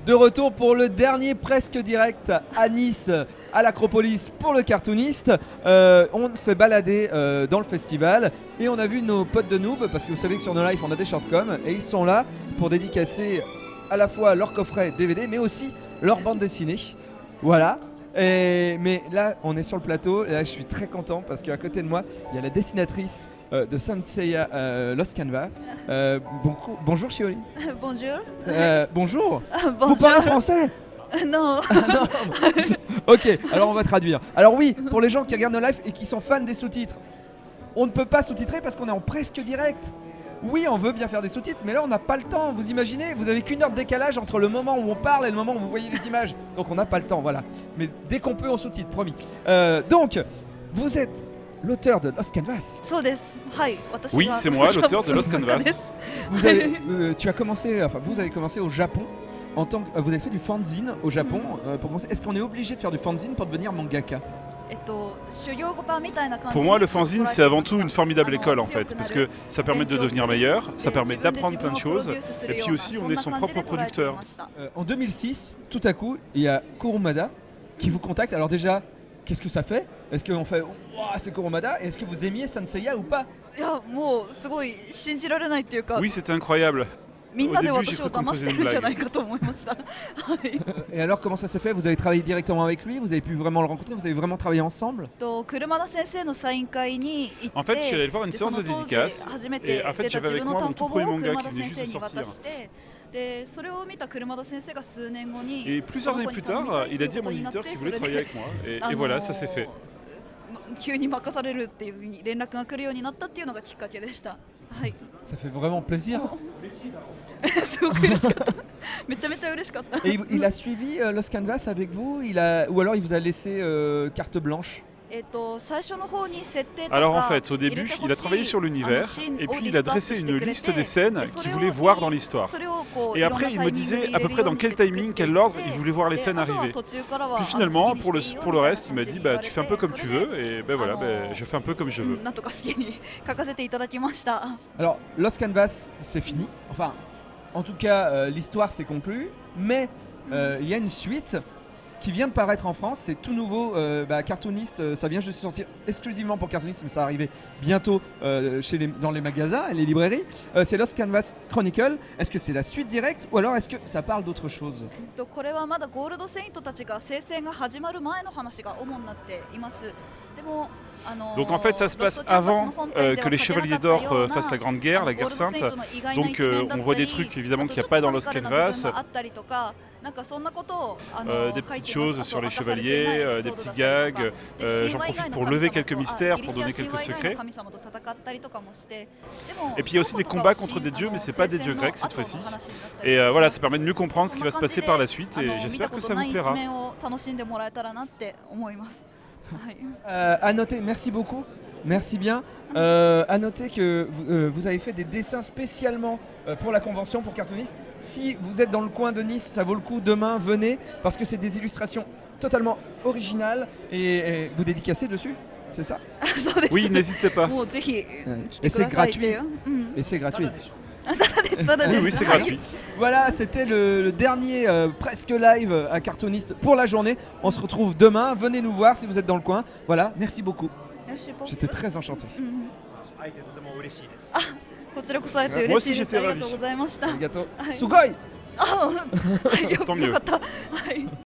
De retour pour le dernier presque direct à Nice, à l'Acropolis pour le cartooniste. On s'est baladé dans le festival et on a vu nos potes de Noob, parce que vous savez que sur No Life on a des shortcoms et ils sont là pour dédicacer à la fois leur coffret DVD mais aussi leur bande dessinée. Voilà. Mais là on est sur le plateau et là je suis très content parce qu'à côté de moi il y a la dessinatrice de Saint Seiya Lost Canvas. Bonjour Shioli. Bonjour. Bonjour. Bonjour. Vous parlez français? Non. Non. Ok, alors on va traduire. Alors oui, pour les gens qui regardent nos lives et qui sont fans des sous-titres, on ne peut pas sous-titrer parce qu'on est en presque direct. Oui, on veut bien faire des sous-titres, mais là on n'a pas le temps. Vous imaginez, vous avez qu'une heure de décalage entre le moment où on parle et le moment où vous voyez les images. Donc on n'a pas le temps, voilà. Mais dès qu'on peut, on sous-titre, promis. Donc, vous êtes l'auteur de Lost Canvas. Oui, c'est moi, l'auteur de Lost Canvas. Vous avez, tu as commencé, enfin vous avez commencé au Japon. En tant que, vous avez fait du fanzine au Japon pour commencer. Est-ce qu'on est obligé de faire du fanzine pour devenir mangaka? Pour moi, le fanzine, c'est avant tout une formidable école en fait, parce que ça permet de devenir meilleur, ça permet d'apprendre plein de choses, et puis aussi on est son propre producteur. En 2006, tout à coup, il y a Kurumada qui vous contacte. Alors déjà, qu'est-ce que ça fait? Est-ce qu'on fait « Wow, c'est Kurumada » et est-ce que vous aimiez Saint Seiya ou pas? Oui, c'était incroyable. Au début, j'ai cru qu'on faisait une blague. Et alors, comment ça s'est fait? Vous avez travaillé directement avec lui? Vous avez pu vraiment le rencontrer? Vous avez vraiment travaillé ensemble? En fait, je suis allé le voir à une séance de dédicace, et en fait, j'avais avec moi mon tout premier manga qui venait juste de sortir. Et plusieurs années plus tard, il a dit à mon éditeur qu'il voulait travailler avec moi, et voilà, ça s'est fait. Ça fait vraiment plaisir. Et il a suivi Lost Canvas avec vous, ou alors il vous a laissé carte blanche? Alors en fait, au début, il a travaillé sur l'univers, et puis il a dressé une liste des scènes qu'il voulait voir dans l'histoire. Et après, il me disait à peu près dans quel timing, quel ordre il voulait voir les scènes arriver. Puis finalement, pour le reste, il m'a dit bah, tu fais un peu comme tu veux, et ben voilà, je fais un peu comme je veux. Alors, Lost Canvas, c'est fini. Enfin, en tout cas, l'histoire s'est conclue, mais il y a une suite qui vient de paraître en France. C'est tout nouveau, Cartoonist, ça vient juste de sortir exclusivement pour Cartoonist, mais ça va arriver bientôt dans les magasins et les librairies. C'est Lost Canvas Chronicle. Est-ce que c'est la suite directe ou alors est-ce que ça parle d'autre chose? Donc en fait ça se passe avant que les Chevaliers d'Or fassent la Grande Guerre, la Guerre Sainte. Donc on voit des trucs évidemment qu'il n'y a pas dans Lost Canvas. Des petites choses sur les chevaliers, des petits gags. J'en profite pour lever quelques mystères, pour donner quelques secrets. Et puis il y a aussi des combats contre des dieux, mais c'est pas des dieux grecs cette fois-ci. Et voilà, ça permet de mieux comprendre ce qui va se passer par la suite, et j'espère que ça vous plaira. À noter, merci beaucoup, merci bien. À noter que vous avez fait des dessins spécialement pour la convention, pour Cartoonist. Si vous êtes dans le coin de Nice, ça vaut le coup, demain, venez, parce que c'est des illustrations totalement originales et vous dédicacez dessus, c'est ça? Oui, n'hésitez pas. Et c'est gratuit. Et c'est gratuit. Oui, c'est gratuit. Voilà, c'était le dernier presque live à Cartoonist pour la journée. On se retrouve demain. Venez nous voir si vous êtes dans le coin. Voilà, merci beaucoup. J'étais très enchanté. Moi aussi j'étais ravi. Sugoi. Tant mieux.